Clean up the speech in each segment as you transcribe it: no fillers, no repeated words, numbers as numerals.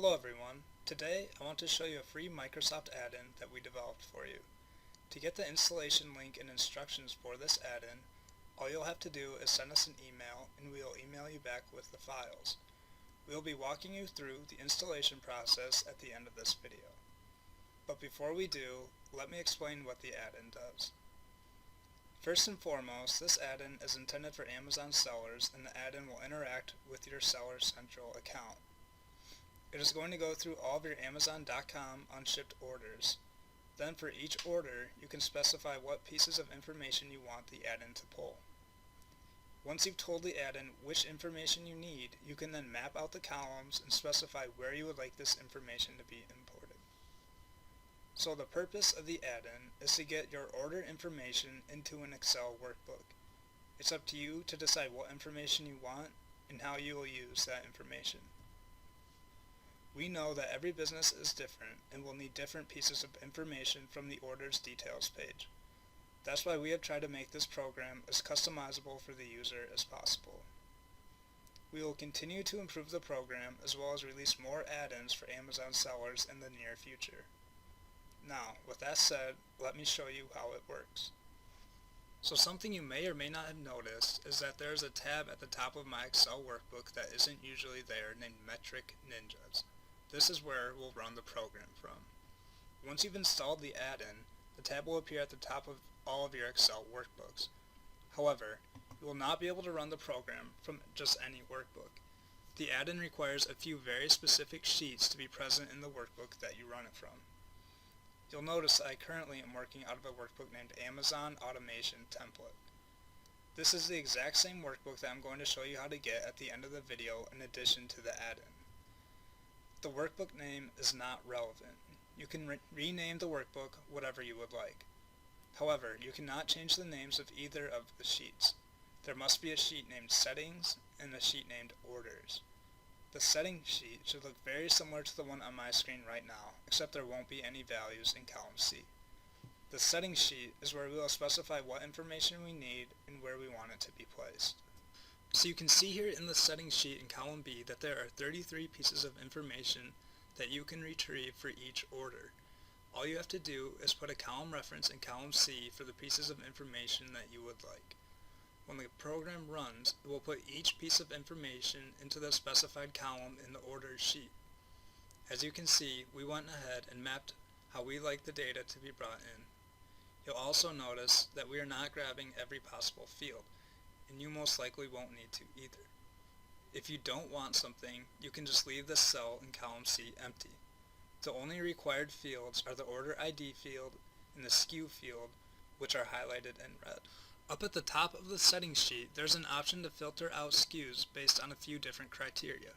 Hello everyone. Today I want to show you a free Microsoft add-in that we developed for you. To get the installation link and instructions for this add-in, all you'll have to do is send us an email and we will email you back with the files. We will be walking you through the installation process at the end of this video. But before we do, let me explain what the add-in does. First and foremost, this add-in is intended for Amazon sellers, and the add-in will interact with your Seller Central account. It is going to go through all of your Amazon.com unshipped orders. Then for each order, you can specify what pieces of information you want the add-in to pull. Once you've told the add-in which information you need, you can then map out the columns and specify where you would like this information to be imported. So the purpose of the add-in is to get your order information into an Excel workbook. It's up to you to decide what information you want and how you will use that information. We know that every business is different and will need different pieces of information from the orders details page. That's why we have tried to make this program as customizable for the user as possible. We will continue to improve the program as well as release more add-ins for Amazon sellers in the near future. Now, with that said, let me show you how it works. So something you may or may not have noticed is that there is a tab at the top of my Excel workbook that isn't usually there named Metric Ninjas. This is where we'll run the program from. Once you've installed the add-in, the tab will appear at the top of all of your Excel workbooks. However, you will not be able to run the program from just any workbook. The add-in requires a few very specific sheets to be present in the workbook that you run it from. You'll notice that I currently am working out of a workbook named Amazon Automation Template. This is the exact same workbook that I'm going to show you how to get at the end of the video in addition to the add-in. The workbook name is not relevant. You can rename the workbook whatever you would like. However, you cannot change the names of either of the sheets. There must be a sheet named Settings and a sheet named Orders. The Settings sheet should look very similar to the one on my screen right now, except there won't be any values in column C. The Settings sheet is where we will specify what information we need and where we want it to be placed. So you can see here in the settings sheet in column B that there are 33 pieces of information that you can retrieve for each order. All you have to do is put a column reference in column C for the pieces of information that you would like. When the program runs, it will put each piece of information into the specified column in the orders sheet. As you can see, we went ahead and mapped how we like the data to be brought in. You'll also notice that we are not grabbing every possible field, and you most likely won't need to either. If you don't want something, you can just leave the cell in column C empty. The only required fields are the order ID field and the SKU field, which are highlighted in red. Up at the top of the settings sheet, there's an option to filter out SKUs based on a few different criteria.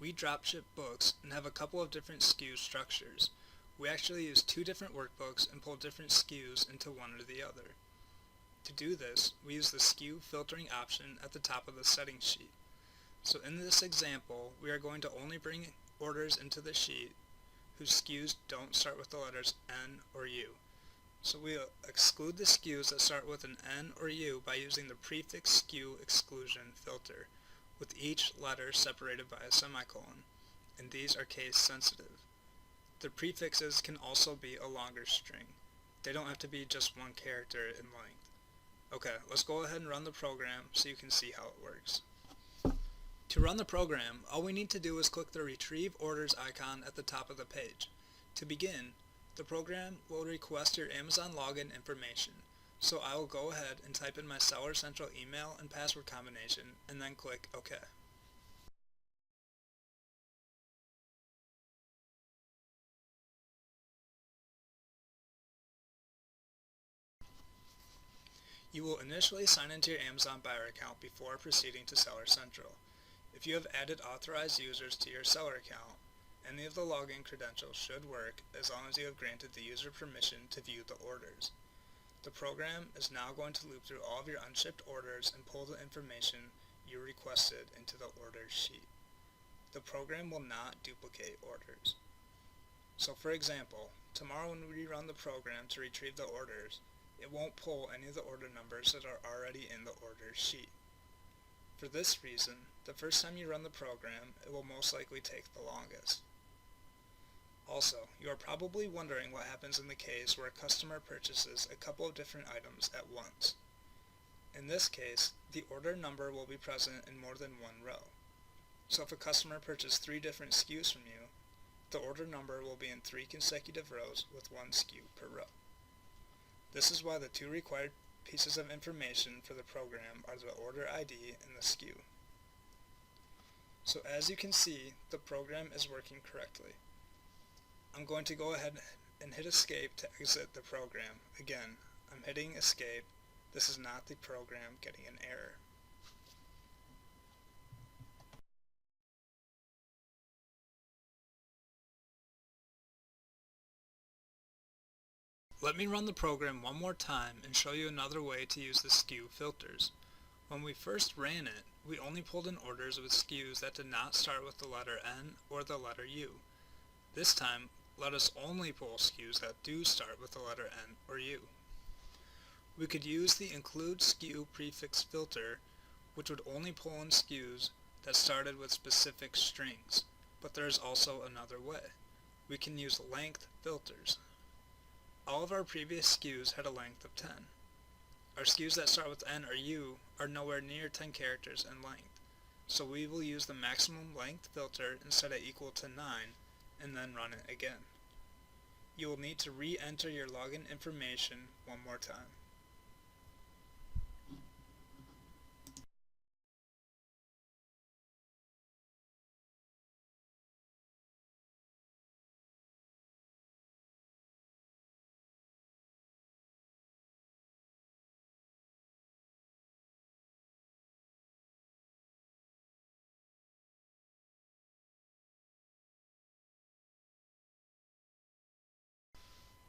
We dropship books and have a couple of different SKU structures. We actually use two different workbooks and pull different SKUs into one or the other. To do this, we use the SKU filtering option at the top of the settings sheet. So in this example, we are going to only bring orders into the sheet whose SKUs don't start with the letters N or U. So we'll exclude the SKUs that start with an N or U by using the prefix SKU exclusion filter, with each letter separated by a semicolon, and these are case sensitive. The prefixes can also be a longer string. They don't have to be just one character in length. Okay, let's go ahead and run the program so you can see how it works. To run the program, all we need to do is click the Retrieve Orders icon at the top of the page. To begin, the program will request your Amazon login information, so I will go ahead and type in my Seller Central email and password combination and then click OK. You will initially sign into your Amazon buyer account before proceeding to Seller Central. If you have added authorized users to your seller account, any of the login credentials should work as long as you have granted the user permission to view the orders. The program is now going to loop through all of your unshipped orders and pull the information you requested into the orders sheet. The program will not duplicate orders. So for example, tomorrow when we run the program to retrieve the orders, it won't pull any of the order numbers that are already in the orders sheet. For this reason, the first time you run the program, it will most likely take the longest. Also, you are probably wondering what happens in the case where a customer purchases a couple of different items at once. In this case, the order number will be present in more than one row. So if a customer purchased 3 different SKUs from you, the order number will be in 3 consecutive rows with 1 SKU per row. This is why the 2 required pieces of information for the program are the order ID and the SKU. So as you can see, the program is working correctly. I'm going to go ahead and hit escape to exit the program. Again, I'm hitting escape. This is not the program getting an error. Let me run the program one more time and show you another way to use the SKU filters. When we first ran it, we only pulled in orders with SKUs that did not start with the letter N or the letter U. This time, let us only pull SKUs that do start with the letter N or U. We could use the include SKU prefix filter, which would only pull in SKUs that started with specific strings, but there is also another way. We can use length filters. All of our previous SKUs had a length of 10. Our SKUs that start with N or U are nowhere near 10 characters in length, so we will use the maximum length filter and set it equal to 9, and then run it again. You will need to re-enter your login information one more time.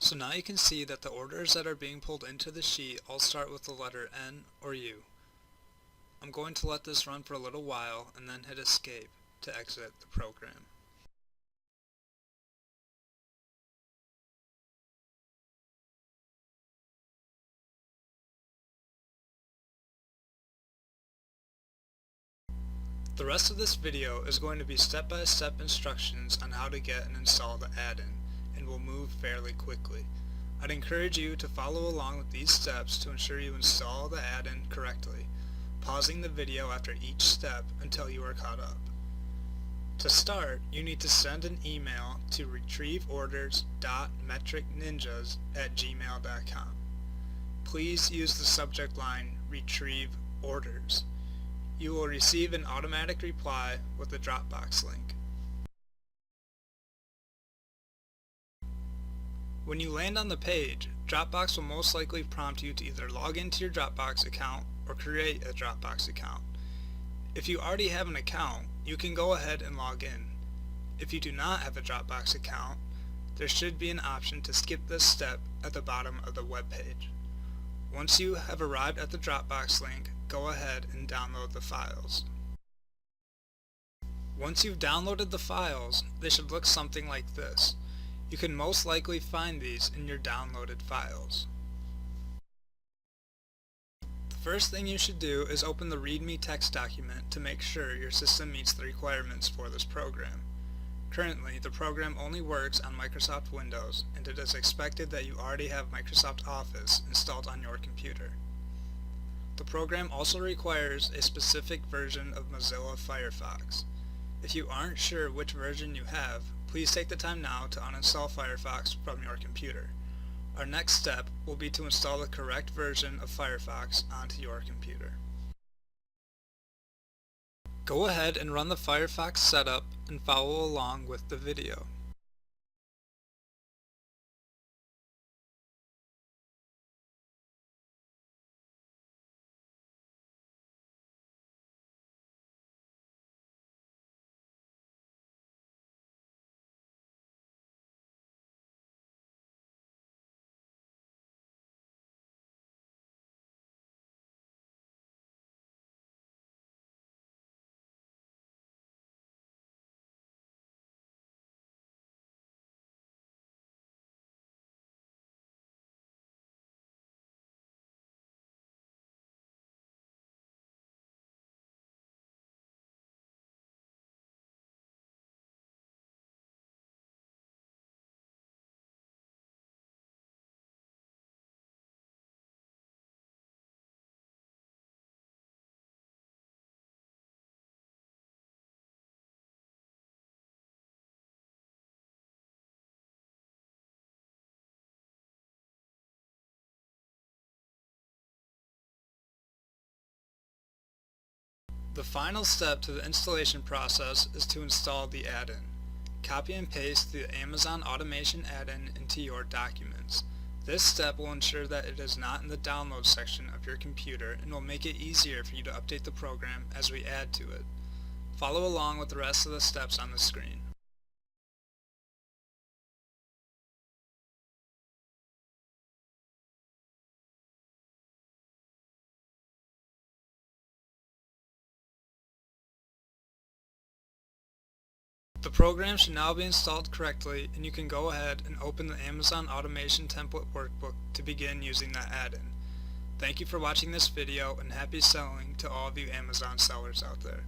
So now you can see that the orders that are being pulled into the sheet all start with the letter N or U. I'm going to let this run for a little while and then hit escape to exit the program. The rest of this video is going to be step-by-step instructions on how to get and install the add-in, and will move fairly quickly. I'd encourage you to follow along with these steps to ensure you install the add-in correctly, pausing the video after each step until you are caught up. To start, you need to send an email to retrieveorders.metricninjas@gmail.com. Please use the subject line Retrieve Orders. You will receive an automatic reply with a Dropbox link. When you land on the page, Dropbox will most likely prompt you to either log into your Dropbox account or create a Dropbox account. If you already have an account, you can go ahead and log in. If you do not have a Dropbox account, there should be an option to skip this step at the bottom of the web page. Once you have arrived at the Dropbox link, go ahead and download the files. Once you've downloaded the files, they should look something like this. You can most likely find these in your downloaded files. The first thing you should do is open the README text document to make sure your system meets the requirements for this program. Currently, the program only works on Microsoft Windows, and it is expected that you already have Microsoft Office installed on your computer. The program also requires a specific version of Mozilla Firefox. If you aren't sure which version you have, please take the time now to uninstall Firefox from your computer. Our next step will be to install the correct version of Firefox onto your computer. Go ahead and run the Firefox setup and follow along with the video. The final step to the installation process is to install the add-in. Copy and paste the Amazon Automation add-in into your documents. This step will ensure that it is not in the download section of your computer and will make it easier for you to update the program as we add to it. Follow along with the rest of the steps on the screen. The program should now be installed correctly, and you can go ahead and open the Amazon Automation Template Workbook to begin using that add-in. Thank you for watching this video, and happy selling to all of you Amazon sellers out there.